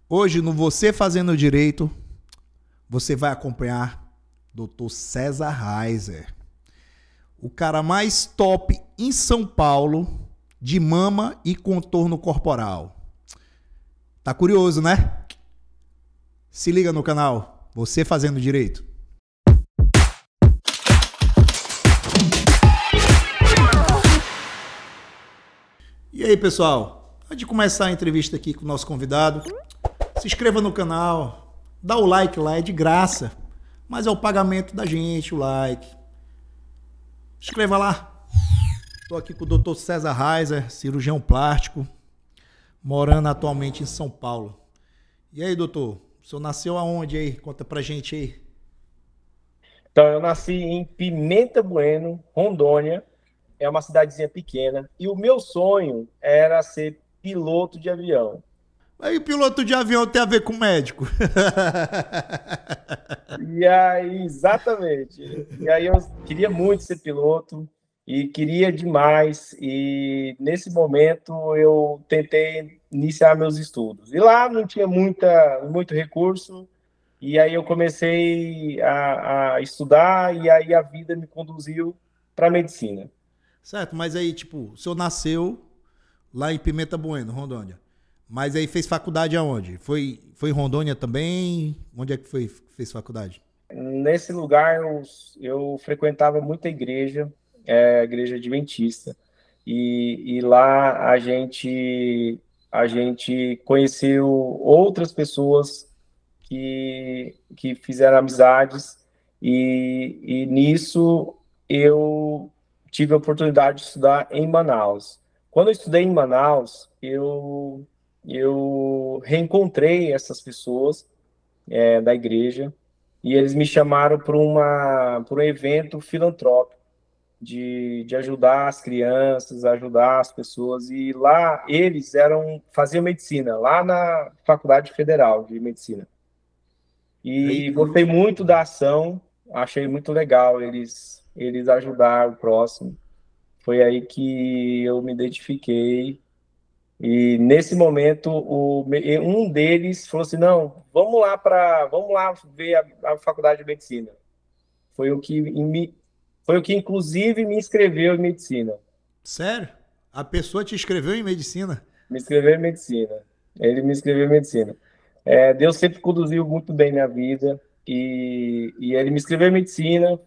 Hoje, no Você Fazendo Direito, você vai acompanhar Dr. César Reiser, o cara mais top em São Paulo de mama e contorno corporal. Tá curioso, né? Se liga no canal Você Fazendo Direito. E aí, pessoal? Antes de começar a entrevista aqui com o nosso convidado, se inscreva no canal, dá o like lá, é de graça, mas é o pagamento da gente, o like. Inscreva lá. Estou aqui com o Dr. César Reiser, cirurgião plástico, morando atualmente em São Paulo. E aí, doutor? O senhor nasceu aonde aí? Conta pra gente aí. Então, eu nasci em Pimenta Bueno, Rondônia. É uma cidadezinha pequena. E o meu sonho era ser piloto de avião. Aí, piloto de avião tem a ver com médico. E aí, exatamente. E aí eu queria muito ser piloto e queria demais. E nesse momento eu tentei iniciar meus estudos. E lá não tinha muito recurso. E aí eu comecei a estudar e aí a vida me conduziu para a medicina. Certo, mas aí, tipo, o senhor nasceu lá em Pimenta Bueno, Rondônia. Mas aí fez faculdade aonde? Foi em Rondônia também? Onde é que fez faculdade? Nesse lugar eu frequentava muita igreja, igreja adventista, e lá a gente conheceu outras pessoas que fizeram amizades, e nisso eu tive a oportunidade de estudar em Manaus. Quando eu estudei em Manaus, eu reencontrei essas pessoas da igreja, e eles me chamaram para um evento filantrópico de ajudar as crianças, ajudar as pessoas. E lá eles faziam medicina, lá na Faculdade Federal de Medicina. Aí, E gostei muito da ação, achei muito legal eles ajudar o próximo. Foi aí que eu me identifiquei. E nesse momento, um deles falou assim: não, vamos lá ver a faculdade de medicina. Foi o que foi o que inclusive me inscreveu em medicina. sério? A pessoa te inscreveu em medicina? Me inscreveu em medicina. Ele me inscreveu em medicina. Deus sempre conduziu muito bem minha vida e ele me inscreveu em medicina.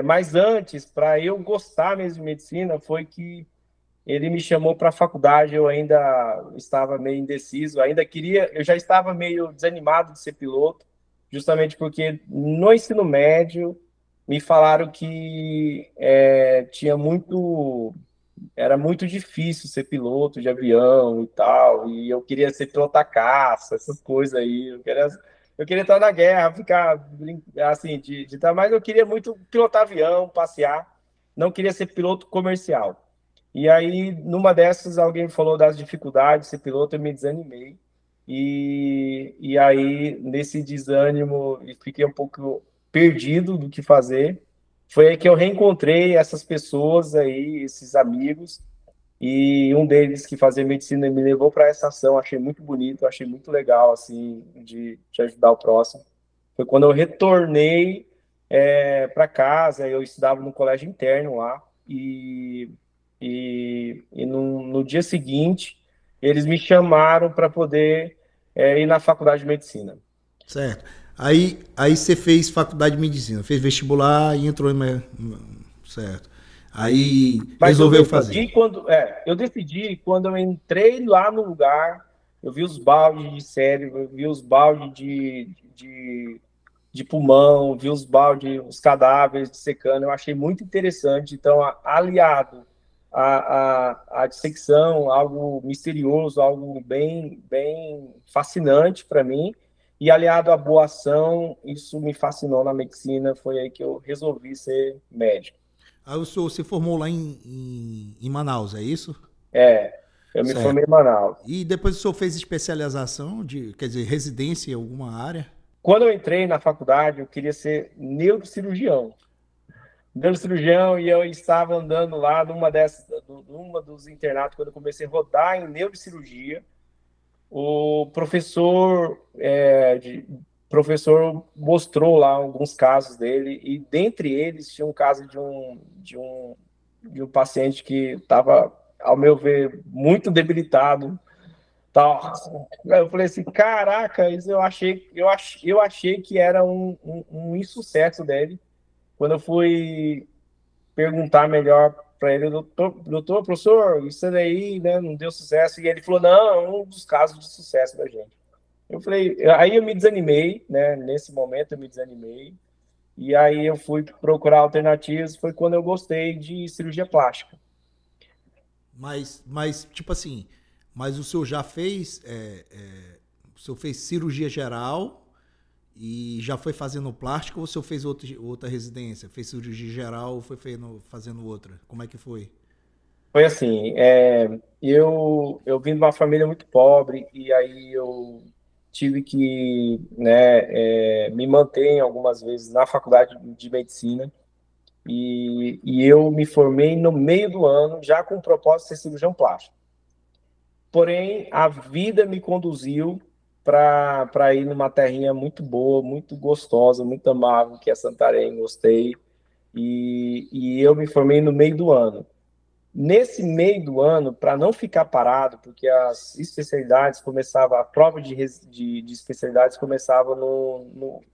Mas antes, para eu gostar mesmo de medicina, foi que ele me chamou para a faculdade. Eu ainda estava meio indeciso, ainda queria, eu já estava meio desanimado de ser piloto, justamente porque no ensino médio me falaram que era muito difícil ser piloto de avião e tal, e eu queria ser piloto a caça, essas coisas aí. Eu queria estar na guerra, ficar assim, mas eu queria muito pilotar avião, passear, não queria ser piloto comercial. E aí, numa dessas, alguém falou das dificuldades de ser piloto, eu me desanimei. E aí, nesse desânimo, eu fiquei um pouco perdido do que fazer. Foi aí que eu reencontrei essas pessoas aí, esses amigos, e um deles que fazia medicina me levou para essa ação. Achei muito bonito, achei muito legal, assim, de ajudar o próximo. Foi quando eu retornei para casa. Eu estudava no colégio interno lá, e no dia seguinte eles me chamaram para poder ir na faculdade de medicina. Certo. Aí você fez faculdade de medicina, fez vestibular e entrou em. Certo. Aí Mas resolveu fazer. eu decidi quando eu entrei lá no lugar. Eu vi os baldes de cérebro, eu vi os baldes de pulmão, vi os baldes, os cadáveres dissecando. Eu achei muito interessante. Então, aliado à dissecção, algo misterioso, algo bem, bem fascinante para mim, e aliado à boa ação, isso me fascinou na medicina. Foi aí que eu resolvi ser médico. Aí o senhor se formou lá em Manaus, é isso? Eu me Certo. formei em Manaus. E depois o senhor fez especialização quer dizer, residência em alguma área? Quando eu entrei na faculdade, eu queria ser neurocirurgião. Neurocirurgião, e eu estava andando lá numa dos internatos, quando eu comecei a rodar em neurocirurgia. O professor, professor mostrou lá alguns casos dele, e dentre eles tinha um caso de um paciente que estava, ao meu ver, muito debilitado. Tal. Eu falei assim, caraca, isso eu achei que era um insucesso dele. Quando eu fui perguntar melhor para ele, doutor, professor, isso daí, né, não deu sucesso. E ele falou, não, é um dos casos de sucesso da gente. Eu falei, aí eu me desanimei, né? Nesse momento eu me desanimei. E aí eu fui procurar alternativas, foi quando eu gostei de cirurgia plástica. Tipo assim, mas o senhor já fez, o senhor fez cirurgia geral e já foi fazendo plástica ou o senhor fez outra residência? Fez cirurgia geral ou foi fazendo outra? Como é que foi? Foi assim, eu vim de uma família muito pobre e aí eu tive que, né, me manter algumas vezes na faculdade de medicina e eu me formei no meio do ano já com o propósito de ser cirurgião plástico. Porém, a vida me conduziu para ir numa terrinha muito boa, muito gostosa, muito amável, que é Santarém, gostei. E eu me formei no meio do ano. Nesse meio do ano, para não ficar parado, porque as especialidades começavam, a prova de especialidades começava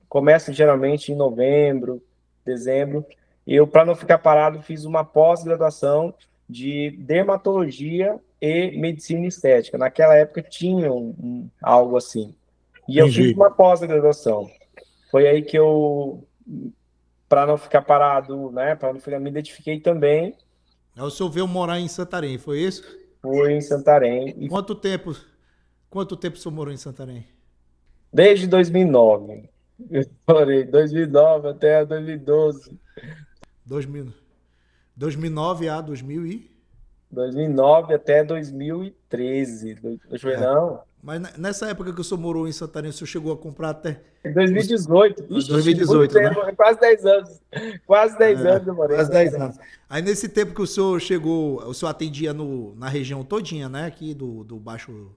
começa geralmente em novembro, dezembro. Eu, para não ficar parado, fiz uma pós-graduação de dermatologia e medicina estética. Naquela época tinha algo assim. E eu fiz Entendi. uma pós-graduação. Foi aí que eu, para não ficar parado, né, para não ficar, me identifiquei também. Aí o senhor veio morar em Santarém, foi isso? Fui em Santarém e Quanto tempo, quanto tempo o senhor morou em Santarém? desde 2009. Eu morei 2009 até 2012. 2000, 2009 a 2000 e... 2009 até 2013. Deixa eu ver, É. não. Mas nessa época que o senhor morou em Santarém, o senhor chegou a comprar até... Em Os, 2018. Ixi, muito 2018, né? tempo, quase 10 anos. Quase 10 anos eu morei em Quase 10 Santarém. anos. Aí nesse tempo que o senhor chegou, o senhor atendia na região todinha, né? Aqui do Baixo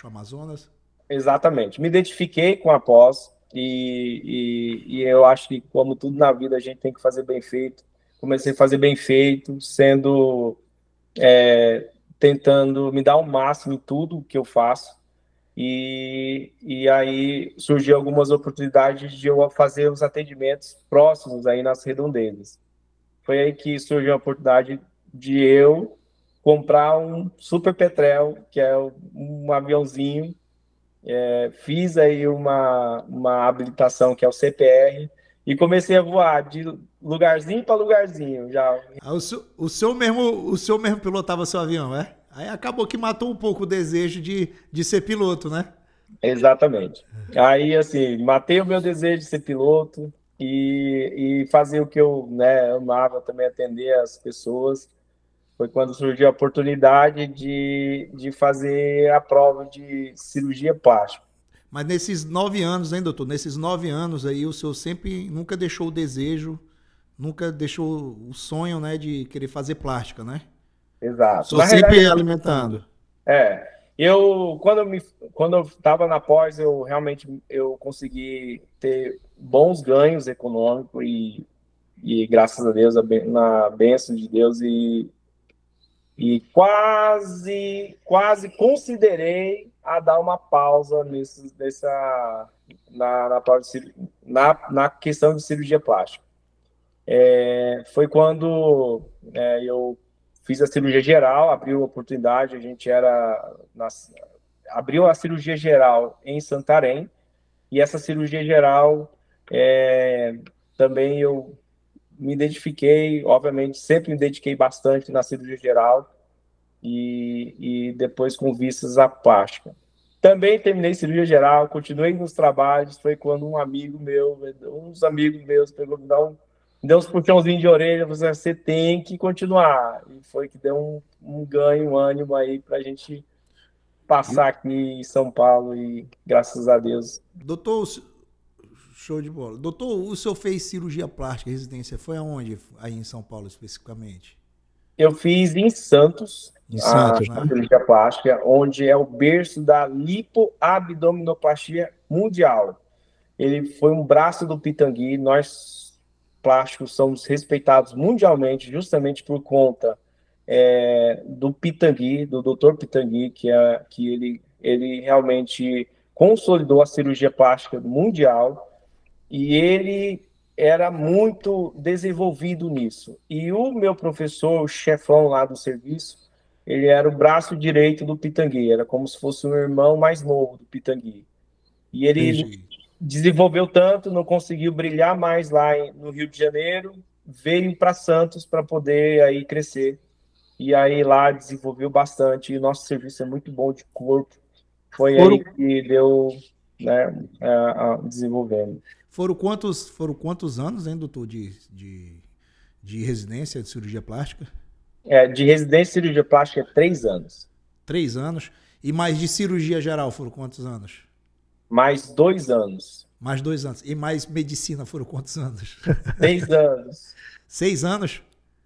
Amazonas. Exatamente. Me identifiquei com a pós e eu acho que, como tudo na vida, a gente tem que fazer bem feito. Comecei a fazer bem feito, sendo tentando me dar o máximo em tudo que eu faço. E aí surgiu algumas oportunidades de eu fazer os atendimentos próximos aí nas redondezas. Foi aí que surgiu a oportunidade de eu comprar um Super Petrel, que é um aviãozinho. Fiz aí uma habilitação, que é o CPR, e comecei a voar de lugarzinho para lugarzinho. Já. Aí o senhor mesmo pilotava seu avião, é? Aí acabou que matou um pouco o desejo de ser piloto, né? Exatamente. Aí, assim, matei o meu desejo de ser piloto e fazer o que eu, né, amava também, atender as pessoas. Foi quando surgiu a oportunidade de fazer a prova de cirurgia plástica. Mas nesses 9 anos, hein, doutor? Nesses 9 anos aí, o senhor sempre nunca deixou o desejo, nunca deixou o sonho, né, de querer fazer plástica, né? O Exato. senhor Na realidade, sempre alimentando. quando quando eu estava na pós, eu realmente eu consegui ter bons ganhos econômicos e graças a Deus, na bênção de Deus, e quase considerei a dar uma pausa na, prova na questão de cirurgia plástica. Foi quando eu fiz a cirurgia geral, abriu a oportunidade, a gente abriu a cirurgia geral em Santarém, e essa cirurgia geral também eu me identifiquei, obviamente, sempre me dediquei bastante na cirurgia geral e depois com vistas à plástica. Também terminei cirurgia geral, continuei nos trabalhos, foi quando uns amigos meus pegou, me deu uns puxãozinhos de orelha, você tem que continuar. E foi que deu um ganho, um ânimo aí para a gente E, passar aqui em São Paulo e graças a Deus. doutor, show de bola. Doutor, o senhor fez cirurgia plástica, residência, foi aonde? Aí em São Paulo, especificamente? Eu fiz em Santos, Em a Santos, né? cirurgia plástica, onde é o berço da lipoabdominoplastia mundial. Ele foi um braço do Pitangui. Nós, plásticos, somos respeitados mundialmente justamente por conta do Pitangui, do Dr. Pitangui, que ele realmente consolidou a cirurgia plástica mundial e ele era muito desenvolvido nisso. E o meu professor, o chefão lá do serviço, ele era o braço direito do Pitangui, era como se fosse um irmão mais novo do Pitangui. E ele Entendi. desenvolveu tanto, não conseguiu brilhar mais lá no Rio de Janeiro, veio para Santos para poder aí crescer. E aí lá desenvolveu bastante. E o nosso serviço é muito bom de corpo. Foi aí Foram, que deu, né, desenvolvendo. foram quantos anos, hein, doutor, de residência de cirurgia plástica? De residência em cirurgia plástica é 3 anos. 3 anos. E mais de cirurgia geral foram quantos anos? Mais 2 anos. Mais 2 anos. E mais medicina foram quantos anos? 6 anos. 6 anos?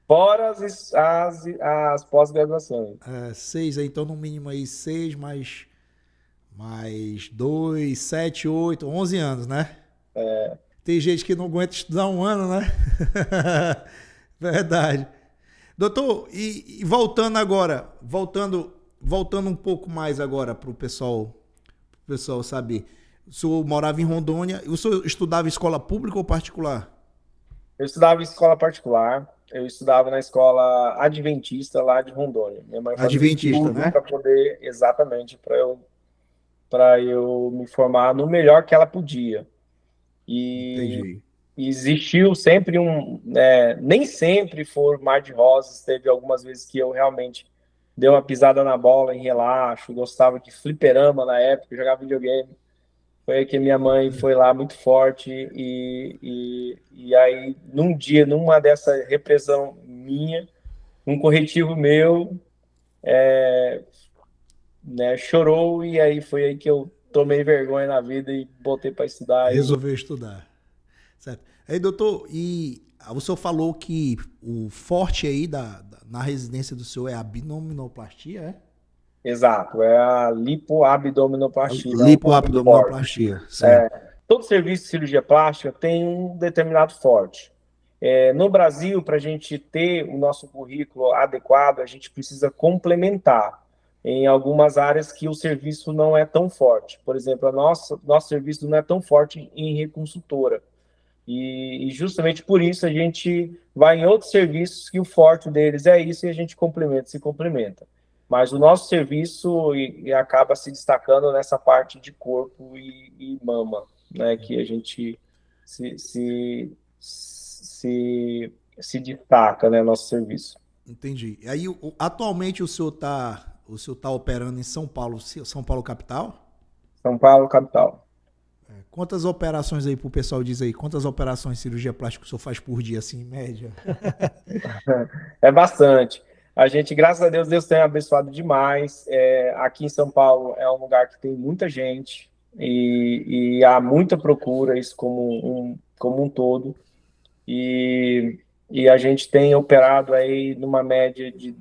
Fora as pós-graduações. Seis, aí, então no mínimo aí 6 mais 2, 7, 8, 11 anos, né? Tem gente que não aguenta estudar um ano, né? Verdade. Doutor, e voltando agora, voltando um pouco mais agora para o pessoal saber. O senhor morava em Rondônia, o senhor estudava em escola pública ou particular? Eu estudava em escola particular. Eu estudava na escola adventista lá de Rondônia. Minha mãe fazia Adventista, tudo né? para poder, exatamente, para eu me formar no melhor que ela podia. E Entendi. existiu sempre nem sempre foi mar de rosas, teve algumas vezes que eu realmente dei uma pisada na bola em relaxo, gostava de fliperama na época, jogava videogame. Foi aí que minha mãe foi lá muito forte e aí num dia, numa dessa repressão minha, um corretivo meu, né, chorou e aí foi aí que eu tomei vergonha na vida e botei para estudar e Resolveu estudar. Certo. Aí, doutor, e o senhor falou que o forte aí na residência do senhor é a abdominoplastia, é? exato, é a lipoabdominoplastia, é um ponto forte. Lipoabdominoplastia, certo. Todo serviço de cirurgia plástica tem um determinado forte. No Brasil, para a gente ter o nosso currículo adequado, a gente precisa complementar em algumas áreas que o serviço não é tão forte. Por exemplo, nosso serviço não é tão forte em reconsultora. E justamente por isso a gente vai em outros serviços que o forte deles é isso e a gente complementa, se complementa. Mas o nosso serviço acaba se destacando nessa parte de corpo e mama, né? Que a gente se, se, se destaca, né? Nosso serviço. Entendi. Aí, atualmente o senhor tá operando em São Paulo, São Paulo capital? São Paulo, capital. Quantas operações aí pro pessoal diz aí? Quantas operações de cirurgia plástica o senhor faz por dia, assim, em média? É bastante. A gente, graças a Deus, Deus tem abençoado demais. Aqui em São Paulo é um lugar que tem muita gente e há muita procura, isso como um todo. E a gente tem operado aí numa média de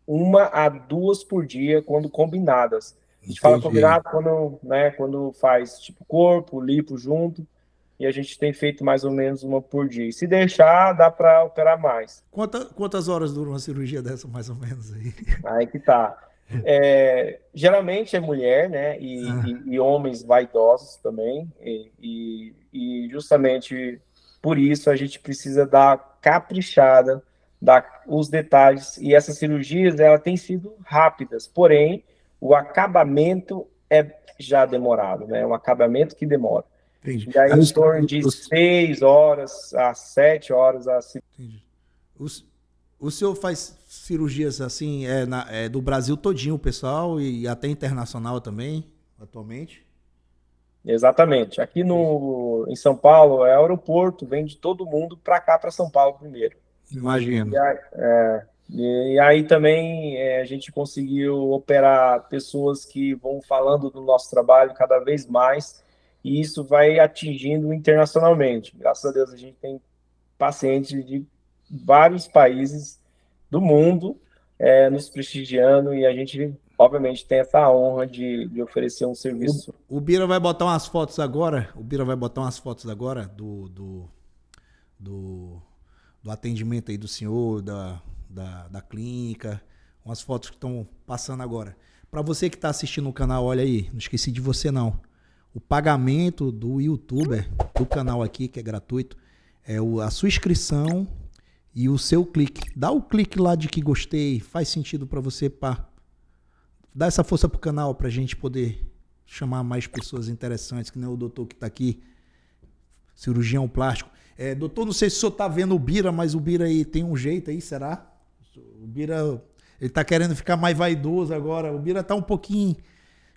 1 a 2 por dia, quando combinadas. A gente fala Entendi. combinado quando, né, quando faz tipo corpo, lipo junto, e a gente tem feito mais ou menos uma por dia. E se deixar, dá para operar mais. Quantas horas dura uma cirurgia dessa, mais ou menos aí? Aí que tá. Geralmente é mulher, né? E homens vaidosos também. E justamente por isso a gente precisa dar caprichada, dar os detalhes. E essas cirurgias, ela tem sido rápidas, porém, o acabamento é já demorado, né? É um acabamento que demora. Entendi. E aí, Aí em torno de 6 horas a 7 horas a entendi. Os- O senhor faz cirurgias assim, do Brasil todinho, o pessoal, e até internacional também, atualmente? exatamente. Aqui em São Paulo, é aeroporto, vem de todo mundo para cá, para São Paulo primeiro. Imagino. E aí também a gente conseguiu operar pessoas que vão falando do nosso trabalho cada vez mais, e isso vai atingindo internacionalmente. Graças a Deus a gente tem pacientes de vários países do mundo nos prestigiando e a gente, obviamente, tem essa honra de oferecer um serviço. O Bira vai botar umas fotos agora. Do, do atendimento aí do senhor, da clínica. Umas fotos que estão passando agora. Para você que está assistindo o canal, olha aí, não esqueci de você não. O pagamento do YouTuber, do canal aqui, que é gratuito, é a sua inscrição e o seu clique. Dá o clique lá de que gostei, faz sentido para você, pá. Dá essa força pro canal pra gente poder chamar mais pessoas interessantes, que nem o doutor que tá aqui, cirurgião plástico. Doutor, não sei se o senhor tá vendo o Bira, mas o Bira aí tem um jeito aí, será? O Bira, ele tá querendo ficar mais vaidoso agora. O Bira tá um pouquinho...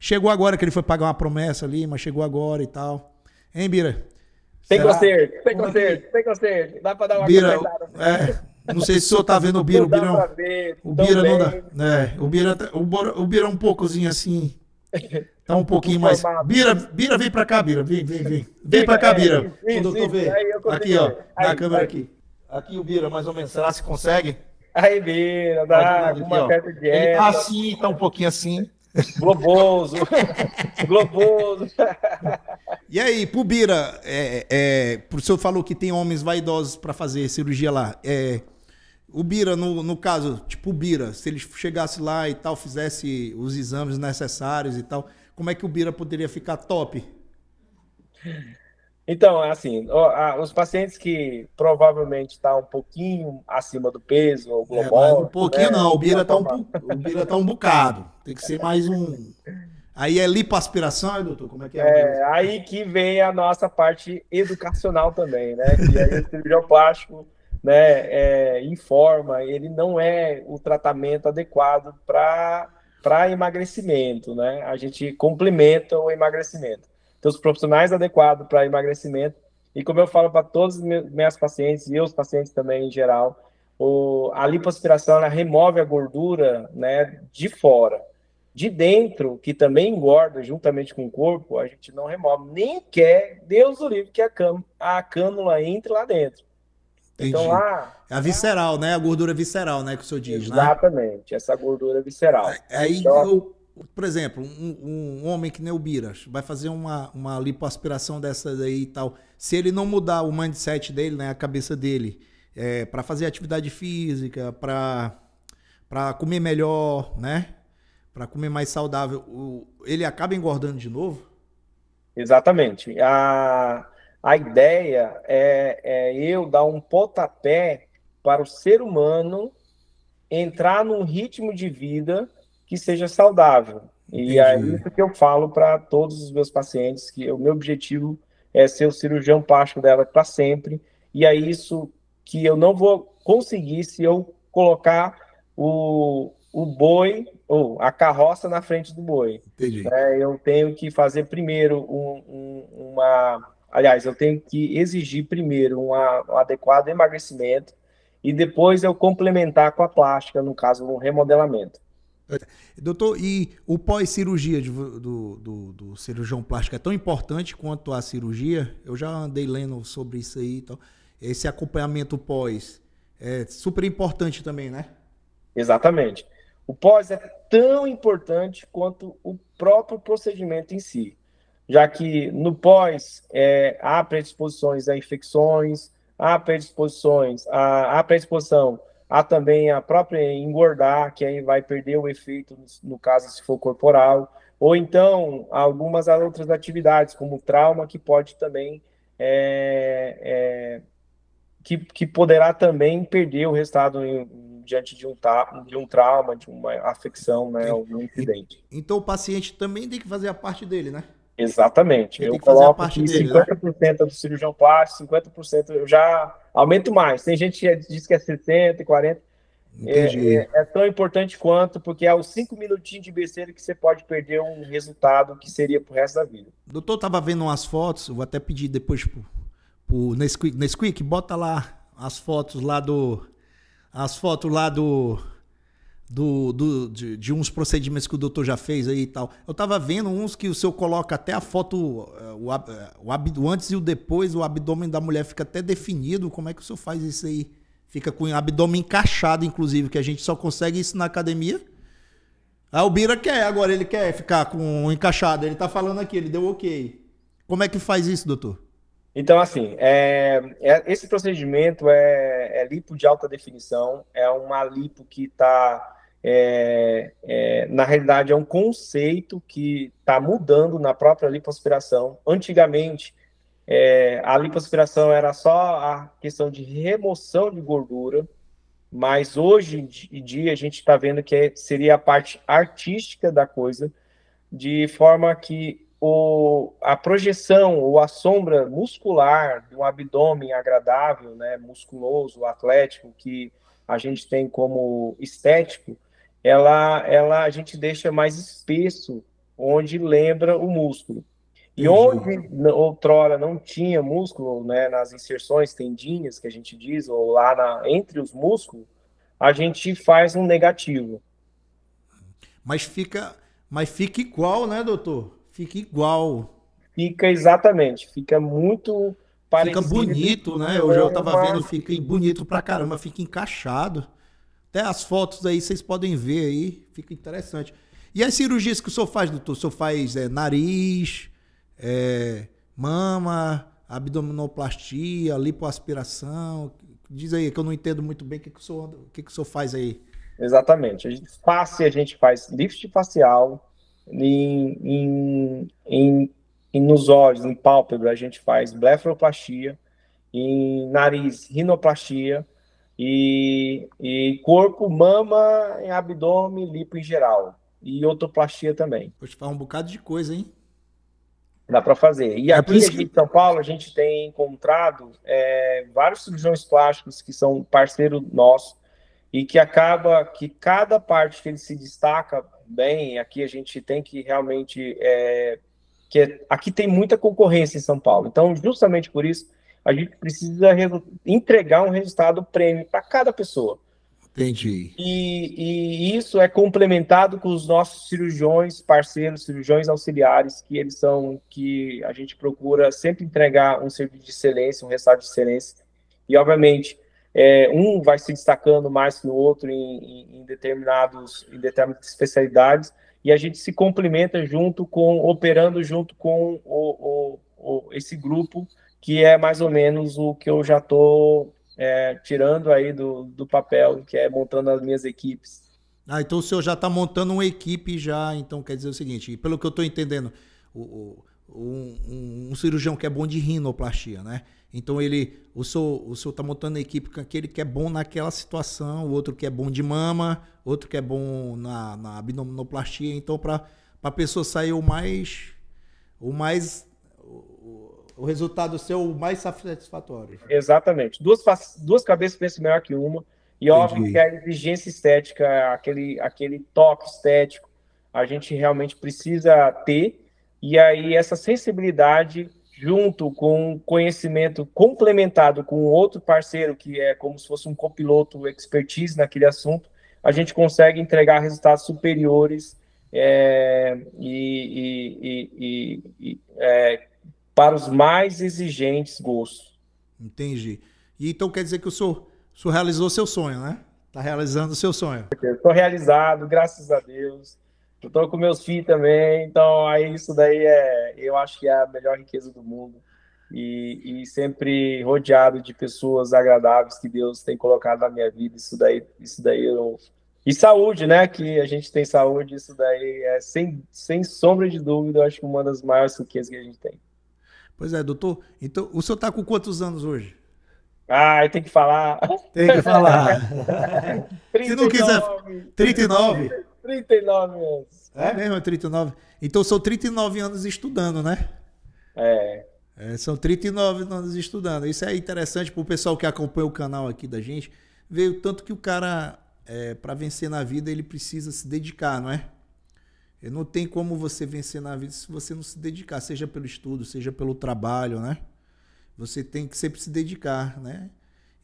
Chegou agora que ele foi pagar uma promessa ali, mas chegou agora e tal. Hein, Bira? Tem conserto, tem conserto, tem conserto. Dá pra dar uma Bira, comentada. Não sei se o senhor tá vendo o Bira. Não dá pra ver, o Bira não dá. O Bira é um poucozinho assim. Tá um pouquinho mais. Bira, vem pra cá, Bira. Vem. Vem pra cá, Bira. O doutor vê. Aqui, ó. Na câmera aqui. Aqui o Bira, mais ou menos. Será que consegue? Aí, Bira, dá uma certa dieta. Ele tá assim, tá um pouquinho assim. Globoso. Globoso. E aí, pro Bira, o senhor falou que tem homens vaidosos para fazer cirurgia lá. O Bira, no caso, tipo o Bira, se ele chegasse lá e tal, fizesse os exames necessários e tal, como é que o Bira poderia ficar top? Então, assim, os pacientes que provavelmente estão um pouquinho acima do peso, ou global... Um pouquinho, né? Não, o Bira tá um bocado. Tem que ser mais um... Aí é lipoaspiração, doutor? Como é que é? Aí que vem a nossa parte educacional também, né? Que aí o cirurgião plástico, né, informa, ele não é o tratamento adequado para emagrecimento, né? A gente complementa o emagrecimento. Então, os profissionais adequados para emagrecimento, e como eu falo para todos os meus pacientes, e os pacientes também em geral, a lipoaspiração, ela remove a gordura, né, de fora. De dentro, que também engorda juntamente com o corpo, a gente não remove. Nem quer, Deus o livre, que a cânula entre lá dentro. Entendi. Então lá... É a visceral, né? A gordura visceral, né? Que o senhor diz, exatamente, né? Essa gordura visceral. Aí, então, por exemplo, um homem que nem o Bira vai fazer uma lipoaspiração dessa daí e tal. Se ele não mudar o mindset dele, né? A cabeça dele, para fazer atividade física, para comer melhor, né? Para comer mais saudável, ele acaba engordando de novo? Exatamente. A ideia é eu dar um pontapé para o ser humano entrar num ritmo de vida que seja saudável. Entendi. E é isso que eu falo para todos os meus pacientes, que o meu objetivo é ser o cirurgião plástico dela para sempre, e é isso que eu não vou conseguir se eu colocar o boi, ou a carroça na frente do boi. Entendi. Eu tenho que fazer primeiro aliás, eu tenho que exigir primeiro um adequado emagrecimento e depois eu complementar com a plástica, no caso, um remodelamento. Doutor, e o pós-cirurgia do cirurgião plástico é tão importante quanto a cirurgia? Eu já andei lendo sobre isso aí. Então, esse acompanhamento pós é super importante também, né? Exatamente. O pós é tão importante quanto o próprio procedimento em si, já que no pós há predisposições a infecções, há predisposição a também a própria engordar, que aí vai perder o efeito, no caso, se for corporal, ou então algumas outras atividades, como trauma, que pode também, que poderá também perder o resultado diante de um trauma, de uma afecção, né, algum incidente. Então o paciente também tem que fazer a parte dele, né? Exatamente. Eu coloco que 50% do cirurgião plástico, 50% eu já aumento mais. Tem gente que diz que é 60%, 40%. É tão importante quanto, porque é os 5 minutinhos de besteira que você pode perder um resultado que seria pro resto da vida. Doutor, tava vendo umas fotos, eu vou até pedir depois pro Nesquik, bota lá as fotos lá de uns procedimentos que o doutor já fez aí e tal. Eu tava vendo uns que o senhor coloca até a foto, o antes e o depois, o abdômen da mulher fica até definido. Como é que o senhor faz isso aí? Fica com o abdômen encaixado, inclusive, que a gente só consegue isso na academia. Ah, o Bira quer, agora ele quer ficar com o encaixado. Ele tá falando aqui, ele deu ok. Como é que faz isso, doutor? Então, assim, esse procedimento é lipo de alta definição, é uma lipo que está, na realidade, é um conceito que está mudando na própria lipoaspiração. Antigamente, a lipoaspiração era só a questão de remoção de gordura, mas hoje em dia a gente está vendo que seria a parte artística da coisa, de forma que a projeção ou a sombra muscular do abdômen agradável, né, musculoso, atlético, que a gente tem como estético, a gente deixa mais espesso, onde lembra o músculo. E Entendi. onde outrora não tinha músculo, né, nas inserções tendinhas, que a gente diz, ou lá entre os músculos, a gente faz um negativo. Mas fica igual, né, doutor? Fica igual. Fica exatamente, fica muito Fica parecido bonito, né? com Eu já tava vendo, uma... fica bonito pra caramba, fica encaixado. Até as fotos aí vocês podem ver aí, fica interessante. E as cirurgias que o senhor faz, doutor? O senhor faz nariz, mama, abdominoplastia, lipoaspiração. Diz aí que eu não entendo muito bem o que o senhor faz aí. Exatamente. A gente faz lift facial, nos olhos, em pálpebra, a gente faz blefaroplastia, em nariz, rinoplastia, e corpo, mama, abdômen, lipo em geral. E otoplastia também. Poxa, faz um bocado de coisa, hein? Dá para fazer. E É por aqui isso em que. São Paulo, a gente tem encontrado vários cirurgiões plásticos que são parceiros nossos e que acaba que cada parte que ele se destaca bem, aqui a gente tem que realmente... aqui tem muita concorrência em São Paulo. Então, justamente por isso, a gente precisa entregar um resultado prêmio para cada pessoa. Entendi. E isso é complementado com os nossos cirurgiões parceiros, cirurgiões auxiliares, que a gente procura sempre entregar um serviço de excelência, um resultado de excelência. E, obviamente, um vai se destacando mais que o outro em determinadas especialidades, e a gente se complementa operando junto com esse grupo, que é mais ou menos o que eu já estou tirando aí do papel, que é montando as minhas equipes. Ah, então o senhor já está montando uma equipe já, então quer dizer o seguinte, pelo que eu estou entendendo, um cirurgião que é bom de rinoplastia, né? Então o senhor está montando uma equipe com aquele que é bom naquela situação, o outro que é bom de mama, outro que é bom na abdominoplastia, então para a pessoa sair o resultado ser o mais satisfatório. Exatamente. Duas cabeças pensam melhor que uma. E óbvio que Entendi. a exigência estética, aquele toque estético, a gente realmente precisa ter. E aí essa sensibilidade, junto com conhecimento complementado com outro parceiro, que é como se fosse um copiloto expertise naquele assunto, a gente consegue entregar resultados superiores para os mais exigentes gostos. Entendi. E então quer dizer que o senhor realizou seu sonho, né? Está realizando o seu sonho. Estou realizado, graças a Deus. Estou com meus filhos também, então aí isso daí eu acho que é a melhor riqueza do mundo. E sempre rodeado de pessoas agradáveis que Deus tem colocado na minha vida. Isso daí E saúde, né? Que a gente tem saúde, isso daí sem sombra de dúvida, eu acho que uma das maiores riquezas que a gente tem. Pois é, doutor. Então, o senhor está com quantos anos hoje? Ah, eu tenho que falar. Tem que falar. Se não quiser. 39. 39. 39 anos. É mesmo, é 39. Então são 39 anos estudando, né? É. São 39 anos estudando. Isso é interessante para o pessoal que acompanha o canal aqui da gente, ver o tanto que o cara, para vencer na vida, ele precisa se dedicar, não é? E não tem como você vencer na vida se você não se dedicar, seja pelo estudo, seja pelo trabalho, né? Você tem que sempre se dedicar, né?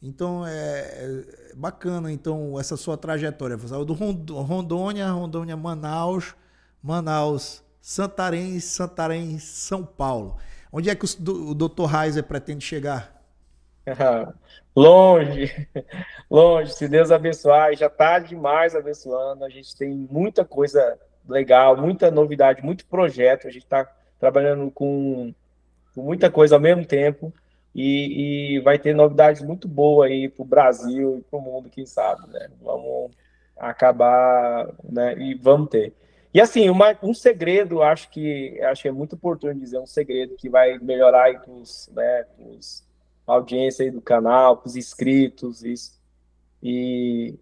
Então é bacana, então, essa sua trajetória. Você saiu do Rondônia, Manaus, Santarém, São Paulo. Onde é que o Dr. Reiser pretende chegar? Longe, longe, se Deus abençoar, e já está demais abençoando. A gente tem muita coisa legal, muita novidade, muito projeto. A gente está trabalhando com muita coisa ao mesmo tempo e vai ter novidades muito boas aí para o Brasil e para o mundo, quem sabe, né? Vamos acabar, né? E vamos ter. E assim, um segredo, acho que é muito oportuno dizer um segredo que vai melhorar aí pros, né, a audiência aí do canal, para os inscritos, isso. Que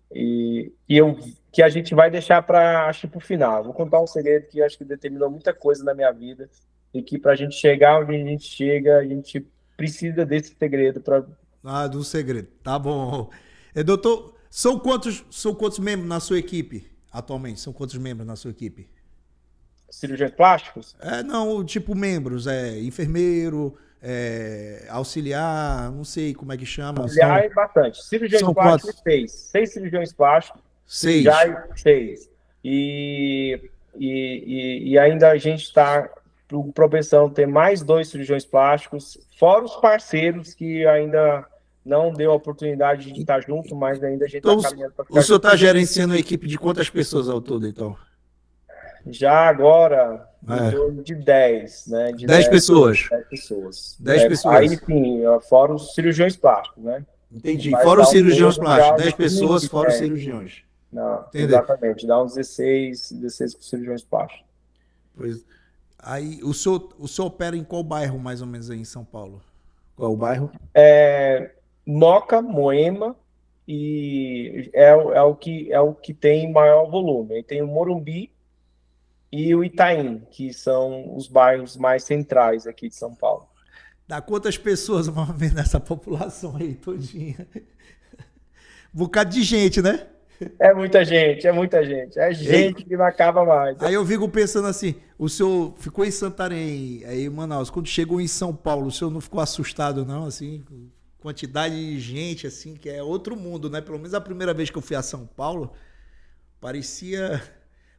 a gente vai deixar para, acho, para o final. Vou contar um segredo que acho que determinou muita coisa na minha vida e que para a gente chegar onde a gente chega, a gente precisa desse segredo para Ah, do segredo. Tá bom. Doutor, são quantos membros na sua equipe atualmente? São quantos membros na sua equipe? cirurgiões plásticos. Não, tipo membros, enfermeiro, auxiliar, não sei como é que chama. Aliás, bastante. Cirurgiões São plásticos, quantos? seis cirurgiões plásticos, Seis. já seis. E ainda a gente está com propensão ter mais dois cirurgiões plásticos, fora os parceiros que ainda não deu a oportunidade de estar junto, mas ainda a gente está Então, caminhando para o ficar senhor junto. está gerenciando uma equipe de quantas pessoas ao todo, então? Já agora, em É, torno de 10, né? De 10 pessoas. 10 pessoas. 10 Aí pessoas. sim, fora os cirurgiões plásticos, né? Entendi. Mas Fora os ao cirurgiões todo, já plásticos. uns 10 pessoas 15, fora os cirurgiões. não, Entendeu? exatamente, dá uns 16 cirurgiões plásticos. Pois. Aí, o senhor opera em qual bairro, mais ou menos, aí em São Paulo? Qual o bairro? Moca, Moema, e é o que tem maior volume. Aí tem o Morumbi e o Itaim, que são os bairros mais centrais aqui de São Paulo. Dá quantas pessoas uma vez nessa população aí todinha? Um bocado de gente, né? É muita gente, é muita gente. É Ei, gente que não acaba mais. aí eu fico pensando assim, o senhor ficou em Santarém, aí em Manaus, quando chegou em São Paulo, o senhor não ficou assustado não, assim, com quantidade de gente, assim, que é outro mundo, né? Pelo menos a primeira vez que eu fui a São Paulo, parecia,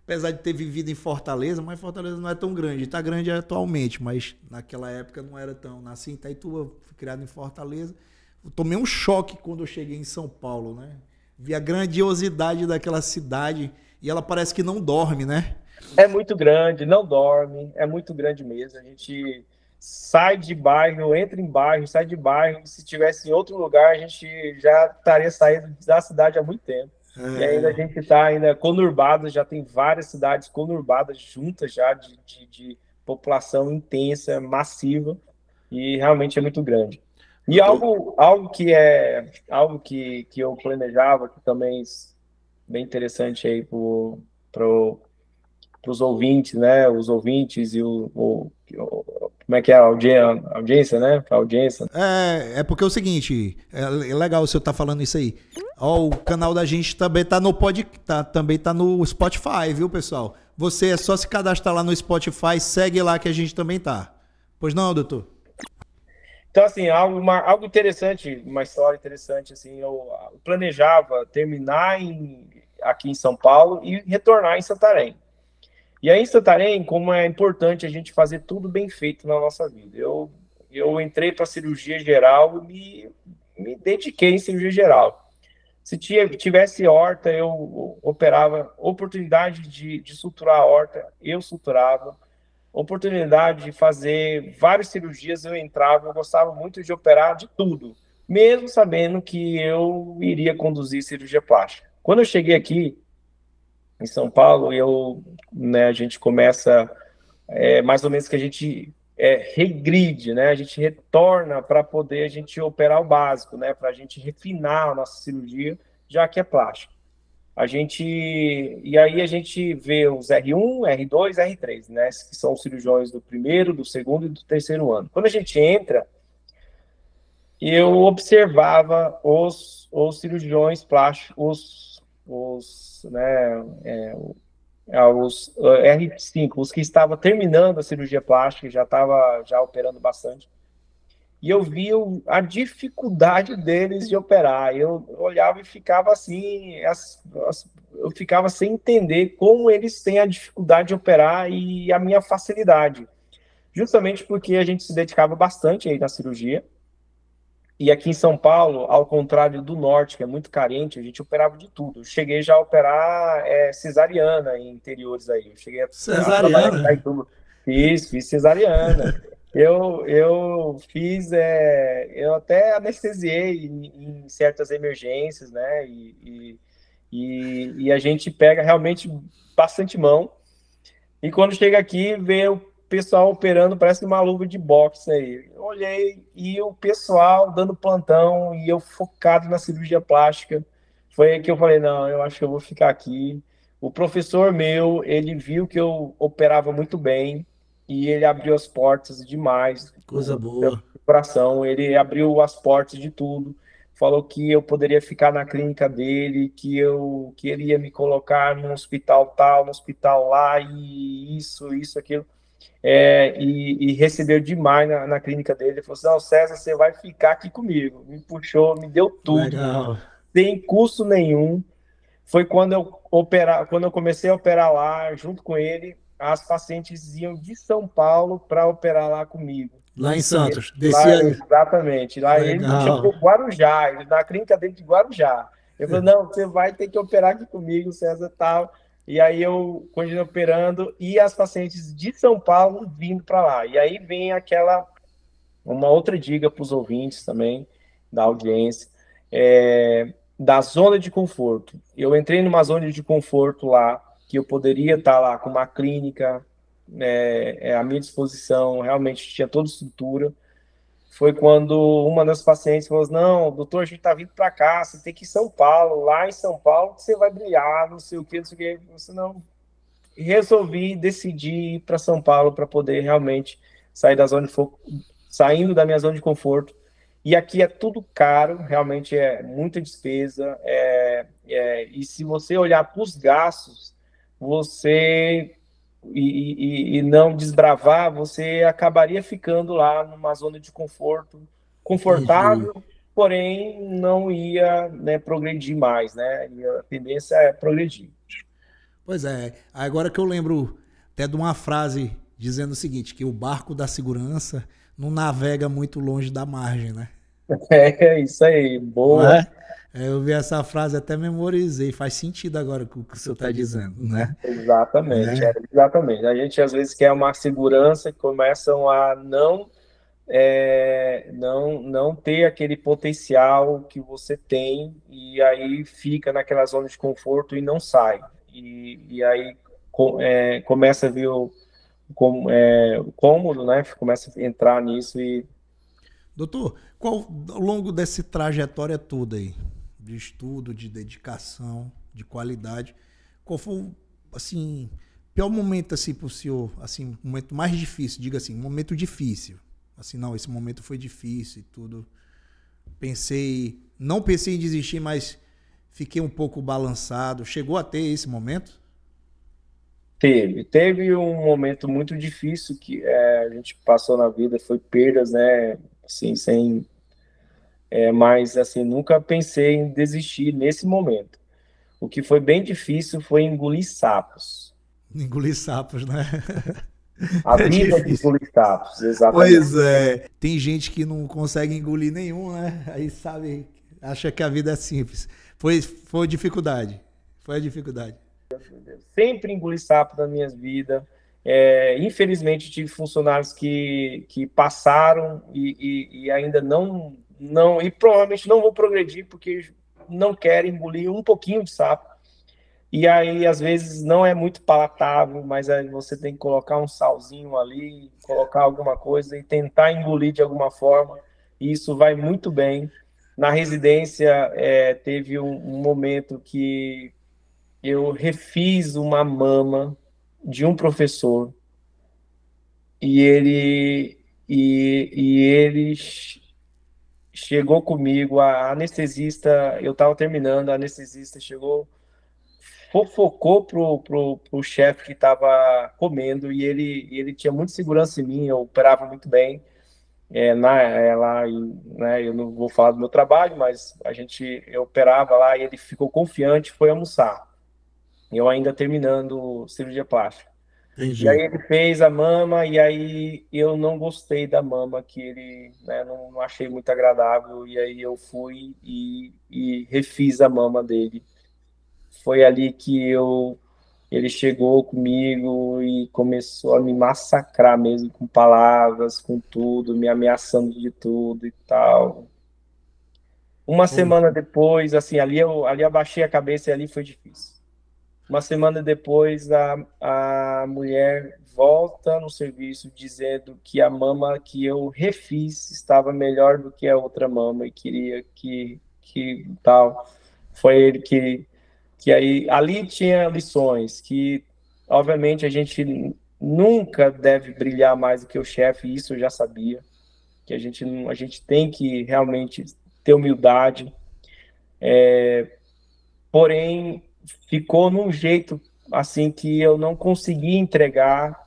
apesar de ter vivido em Fortaleza, mas Fortaleza não é tão grande, está grande atualmente, mas naquela época não era tão. Nasci em Itaituba, fui criado em Fortaleza, eu tomei um choque quando eu cheguei em São Paulo, né? Vi a grandiosidade daquela cidade e ela parece que não dorme, né? É muito grande, não dorme, é muito grande mesmo. A gente sai de bairro, entra em bairro, sai de bairro. E se tivesse em outro lugar, a gente já estaria saindo da cidade há muito tempo. E ainda a gente está ainda conurbado, já tem várias cidades conurbadas juntas já de população intensa, massiva, e realmente é muito grande. E Doutor, algo que eu planejava, que também é bem interessante aí para os ouvintes, né? Os ouvintes e como é que é a audiência, né? A audiência. é porque é o seguinte, é legal o senhor estar falando isso aí. Ó, o canal da gente também tá no também tá no Spotify, viu, pessoal? Você é só se cadastrar lá no Spotify, segue lá que a gente também tá. Pois não, doutor? Então, assim, algo interessante, uma história interessante, assim, eu planejava terminar aqui em São Paulo e retornar em Santarém. E aí em Santarém, como é importante a gente fazer tudo bem feito na nossa vida. Eu entrei para cirurgia geral e me dediquei em cirurgia geral. Se tivesse horta, eu operava. Oportunidade de suturar a horta, eu suturava. Oportunidade de fazer várias cirurgias, eu entrava. Eu gostava muito de operar de tudo, mesmo sabendo que eu iria conduzir cirurgia plástica. Quando eu cheguei aqui em São Paulo, né, a gente começa mais ou menos que a gente regride, né? A gente retorna para poder a gente operar o básico, né? Para a gente refinar a nossa cirurgia, já que é plástico. E aí a gente vê os R1, R2, R3, né? Que são os cirurgiões do primeiro, do segundo e do terceiro ano. Quando a gente entra, eu observava os cirurgiões plásticos, os R5, os que estavam terminando a cirurgia plástica, já estava já operando bastante. E eu via a dificuldade deles de operar. Eu olhava e ficava assim, eu ficava sem entender como eles têm a dificuldade de operar e a minha facilidade. Justamente porque a gente se dedicava bastante aí na cirurgia. E aqui em São Paulo, ao contrário do norte, que é muito carente, a gente operava de tudo. Eu cheguei já a operar cesariana em interiores aí. Eu cheguei a trabalhar em Cesariana? Itaituba. Fiz cesariana. Eu fiz, eu até anestesiei em certas emergências, né? E a gente pega realmente bastante mão. E quando chega aqui, vê o pessoal operando, parece uma luva de boxe aí. Eu olhei e o pessoal dando plantão e eu focado na cirurgia plástica. Foi aí que eu falei, não, eu acho que eu vou ficar aqui. O professor meu, ele viu que eu operava muito bem e ele abriu as portas demais Coisa pelo boa. coração. Ele abriu as portas de tudo. Falou que eu poderia ficar na clínica dele, que ele ia me colocar no hospital tal, no hospital lá, e isso, aquilo. E recebeu demais na clínica dele. Ele falou assim: não, César, você vai ficar aqui comigo. Me puxou, me deu tudo, Legal. sem custo nenhum. Foi quando eu comecei a operar lá, junto com ele, as pacientes iam de São Paulo para operar lá comigo. Lá em Santos. Lá, Descia aí. exatamente. Lá ele me chamou Legal. de Guarujá, ele, na clínica dele de Guarujá. Ele falou: não, você vai ter que operar aqui comigo, César tal. E aí eu continuei operando e as pacientes de São Paulo vindo para lá. E aí vem uma outra dica para os ouvintes também, da audiência, da zona de conforto. Eu entrei numa zona de conforto lá, que eu poderia estar lá com uma clínica à minha disposição, realmente tinha toda a estrutura. Foi quando uma das pacientes falou: não, doutor, a gente está vindo para cá, você tem que ir em São Paulo, lá em São Paulo você vai brilhar, não sei o que, não sei o que. Você não. Resolvi decidir ir para São Paulo para poder realmente sair da zona de saindo da minha zona de conforto. E aqui é tudo caro, realmente é muita despesa. E se você olhar para os gastos, você e não desbravar, você acabaria ficando lá numa zona de conforto, Entendi. confortável, porém não ia, né, progredir mais, né? E a tendência é progredir. Pois é. Agora que eu lembro até de uma frase dizendo o seguinte, que o barco da segurança não navega muito longe da margem, né? É isso aí, Não boa. é? Eu vi essa frase, até memorizei. Faz sentido agora com o que o senhor está dizendo, né? Exatamente, É. exatamente. A gente às vezes quer uma segurança que começam a não ter aquele potencial que você tem e aí fica naquela zona de conforto e não sai. E aí começa a vir o cômodo, né? Começa a entrar nisso e Doutor, qual ao longo dessa trajetória toda aí, de estudo, de dedicação, de qualidade, qual foi o, assim, pior momento assim pro senhor, assim, o momento mais difícil, diga assim, um momento difícil. Assim, não, esse momento foi difícil e tudo. Não pensei em desistir, mas fiquei um pouco balançado. Chegou a ter esse momento? teve um momento muito difícil que a gente passou na vida, foi perdas, né? Assim, sem mas assim, nunca pensei em desistir nesse momento. O que foi bem difícil foi engolir sapos. Engolir sapos, né? A É vida de difícil. engolir sapos, exatamente. Pois é. Tem gente que não consegue engolir nenhum, né? Aí sabe, acha que a vida é simples. Foi dificuldade. Foi a dificuldade. Sempre engoli sapo na minha vida. Infelizmente, tive funcionários que passaram e ainda não, e provavelmente não vão progredir porque não querem engolir um pouquinho de sapo. E aí, às vezes, não é muito palatável, mas aí você tem que colocar um salzinho ali, colocar alguma coisa e tentar engolir de alguma forma. E isso vai muito bem. Na residência, teve um momento que eu refiz uma mama de um professor e ele chegou comigo, a anestesista, eu estava terminando, a anestesista chegou, fofocou pro chefe que estava comendo e ele tinha muita segurança em mim, eu operava muito bem. Lá, né, eu não vou falar do meu trabalho, mas eu operava lá e ele ficou confiante, foi almoçar. Eu ainda terminando cirurgia plástica. E aí Entendi. ele fez a mama e aí eu não gostei da mama que ele, né, não achei muito agradável e aí eu fui e refiz a mama dele. Foi ali que ele chegou comigo e começou a me massacrar mesmo com palavras, com tudo, me ameaçando de tudo e tal. Uma Pô, semana depois, assim, ali eu abaixei a cabeça e ali foi difícil. Uma semana depois, a mulher volta no serviço dizendo que a mama que eu refiz estava melhor do que a outra mama e queria que tal. Foi ele que aí, ali tinha lições que, obviamente, a gente nunca deve brilhar mais do que o chefe, isso eu já sabia, que a gente tem que realmente ter humildade, porém ficou num jeito assim que eu não consegui entregar,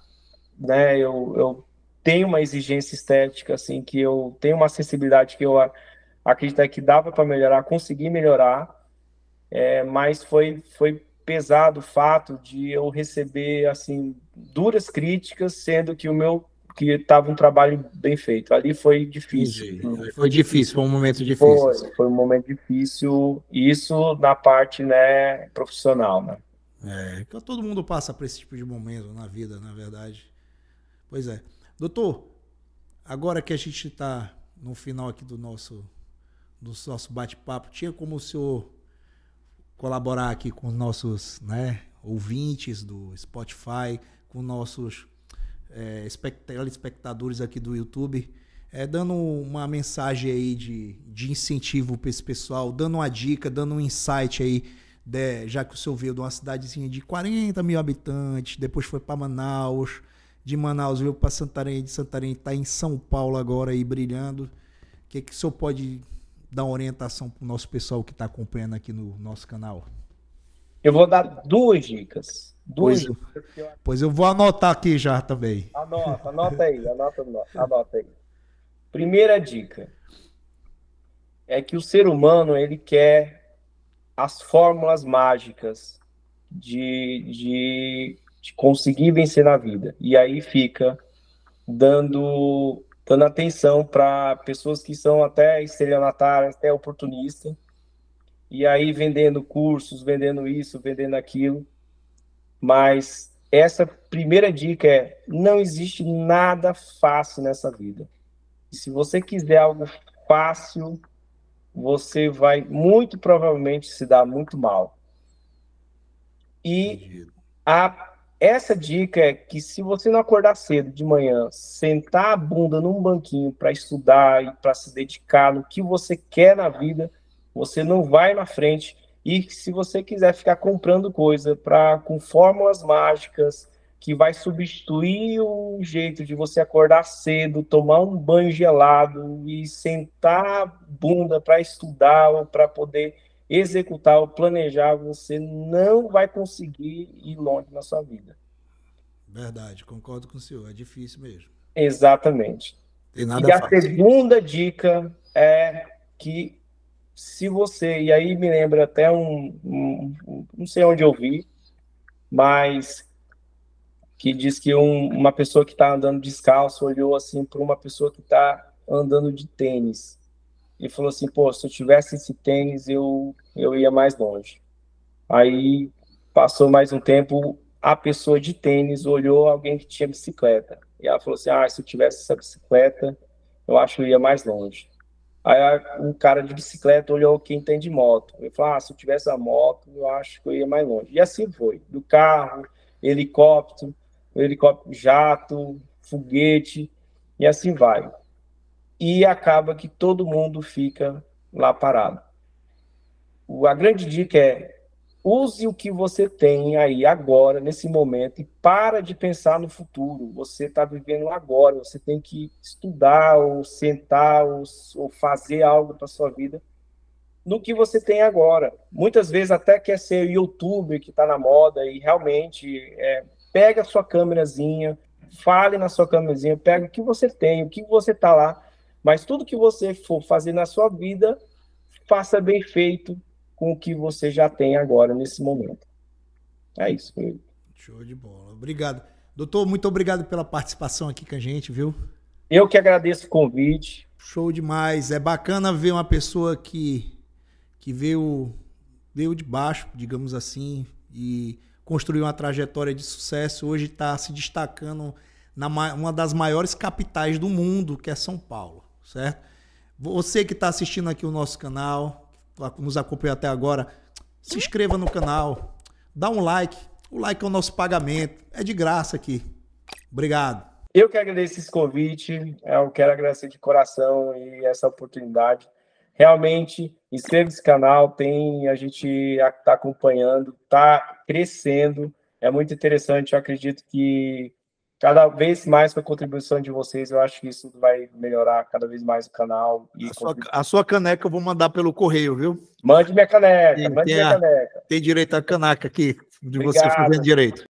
né? Eu tenho uma exigência estética assim que eu tenho uma acessibilidade que eu acredito que dava para melhorar, consegui melhorar, mas foi pesado o fato de eu receber assim duras críticas, sendo que o meu que estava um trabalho bem feito. Ali foi difícil. entendi. Aí foi difícil, foi um momento difícil. Foi um momento difícil, isso na parte, né, profissional, né? É, que todo mundo passa por esse tipo de momento na vida, na verdade. Pois é. Doutor, agora que a gente está no final aqui do nosso bate-papo, tinha como o senhor colaborar aqui com os nossos, né, ouvintes do Spotify, com nossos telespectadores aqui do YouTube, dando uma mensagem aí de incentivo para esse pessoal, dando uma dica, dando um insight aí, já que o senhor veio de uma cidadezinha de 40 mil habitantes, depois foi para Manaus, de Manaus veio para Santarém, de Santarém está em São Paulo agora aí brilhando. O que o senhor pode dar uma orientação para o nosso pessoal que está acompanhando aqui no nosso canal? Eu vou dar duas dicas. Duas Pois, dicas que eu... pois eu vou anotar aqui já também. Anota aí, anota aí. Primeira dica é que o ser humano, ele quer as fórmulas mágicas de conseguir vencer na vida. E aí fica dando atenção para pessoas que são até estelionatárias, até oportunistas, e aí vendendo cursos, vendendo isso, vendendo aquilo. Mas essa primeira dica é: não existe nada fácil nessa vida. E se você quiser algo fácil, você vai muito provavelmente se dar muito mal. E Entendido. essa dica é que se você não acordar cedo de manhã, sentar a bunda num banquinho para estudar e para se dedicar no que você quer na vida, você não vai na frente. E se você quiser ficar comprando coisa com fórmulas mágicas que vai substituir o jeito de você acordar cedo, tomar um banho gelado e sentar a bunda para estudar ou para poder executar ou planejar, você não vai conseguir ir longe na sua vida. Verdade, concordo com o senhor, é difícil mesmo. Exatamente. Tem E nada a fácil. segunda dica é que se você, e aí me lembra até não sei onde eu vi, mas que diz que uma pessoa que está andando descalço olhou assim para uma pessoa que está andando de tênis e falou assim: pô, se eu tivesse esse tênis, eu ia mais longe. Aí passou mais um tempo, a pessoa de tênis olhou alguém que tinha bicicleta. E ela falou assim: ah, se eu tivesse essa bicicleta, eu acho que eu ia mais longe. Aí um cara de bicicleta olhou quem tem de moto. Ele falou: ah, se eu tivesse a moto, eu acho que eu ia mais longe. E assim foi. Do carro, helicóptero, helicóptero jato, foguete, e assim vai. E acaba que todo mundo fica lá parado. A grande dica é: use o que você tem aí agora, nesse momento, e para de pensar no futuro. Você está vivendo agora, você tem que estudar, ou sentar, ou fazer algo para sua vida no que você tem agora. Muitas vezes até quer ser youtuber que está na moda e realmente pega a sua câmerazinha, fale na sua câmerazinha, pega o que você tem, o que você está lá, mas tudo que você for fazer na sua vida, faça bem feito com o que você já tem agora, nesse momento. É isso. Show de bola. Obrigado. Doutor, muito obrigado pela participação aqui com a gente, viu? Eu que agradeço o convite. Show demais. É bacana ver uma pessoa que veio de baixo, digamos assim, e construiu uma trajetória de sucesso. Hoje está se destacando uma das maiores capitais do mundo, que é São Paulo, certo? Você que está assistindo aqui o nosso canal, nos acompanhou até agora, se inscreva no canal, dá um like. O like é o nosso pagamento, é de graça aqui. Obrigado. Eu que agradeço esse convite, eu quero agradecer de coração e essa oportunidade. Realmente, inscreva esse canal, a gente está acompanhando, está crescendo, é muito interessante, eu acredito que cada vez mais com a contribuição de vocês, eu acho que isso vai melhorar cada vez mais o canal. E a sua caneca eu vou mandar pelo correio, viu? Mande minha caneca, mande minha caneca. Tem direito à caneca aqui, de você fazendo direito.